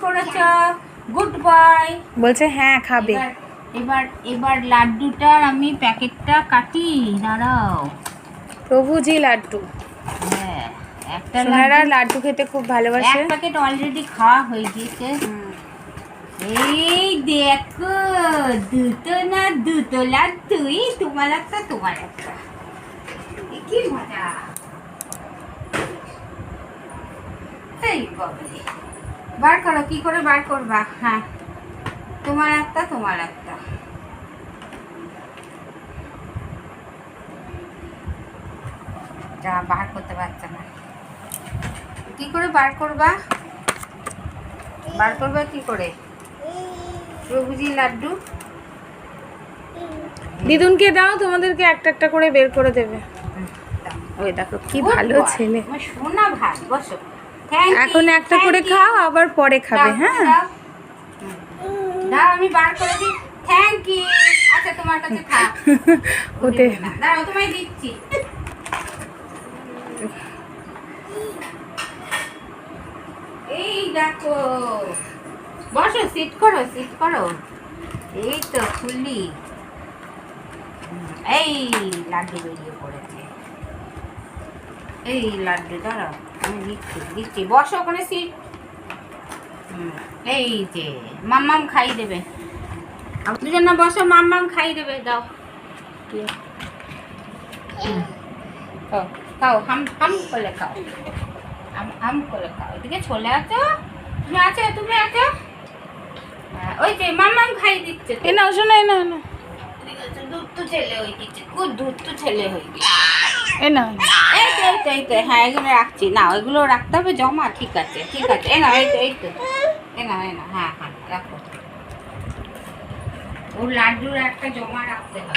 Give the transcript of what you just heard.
করেছ, good boy. বলছে হ্যাঁ খাবে। এবার এবার লাড্ডুটার আমি প্যাকেটটা কাটি, দাঁড়াও। প্রভুজি লাড্ডু। হ্যাঁ, একটা সোনারা লাড্ডু খেতে খুব ভালোবাসে। এক প্যাকেট অলরেডি খাওয়া হয়ে গিয়েছে। এই দেখো, দুটো না দুটো লাড্ডুই, তোমার একটা তোমার একটা। কি মজা। এই বাবা, বার করো, কি করে বার করবা? হ্যাঁ, তোমার একটা তোমার একটা। যা বার করতে পারছে না, কি করে বার করবা? বার করবা কি করে? প্রভুজি লাড্ডু দিদুনকে দাও, তোমাদেরকে একটা একটা করে বের করে দেবে। ওই দেখো কি ভালো ছেলে। আমার সোনা ভাই, বসো। এখন একটা করে খাও, আবার পরে খাবে। হ্যাঁ দাও, আমি বার করে দিই। Thank you. আচ্ছা, তোমার কাছে থাক। ওতে দাঁড়াও, তোমায় দিচ্ছি। এই দেখো, বসো, সিট করো, সিট করো। এই তো খুললি। এই লাড্ডু বেরিয়ে পড়েছে। এই লাড্ডু, দাঁড়াও, আমি দিচ্ছি দিচ্ছি। বসো ওখানে, সিট। এই যে মাম্মাম খাই দেবে। দুজন না বসো, মাম্মাম খাই দেবে। দাও, খাও খাও, হাম হাম করে খাও, হাম করে খাও। এদিকে চলে আছো, তুমি আছো, তুমি আছো। ওই যে মাম্মাম খাই দিচ্ছে। এ না শোনা, এ না না, দুধ ছেলে হয়ে গেছে, খুব দুধ ছেলে হয়ে গেছে। এ না, এই তো এই তো এই তো, হ্যাঁ এগুলো রাখছি না, ওইগুলো রাখতে হবে জমা। ঠিক আছে ঠিক আছে, এ না এই তো এই তো, এ না হ্যাঁ হ্যাঁ রাখো। ওর লাড্ডুর একটা জমা রাখতে হবে।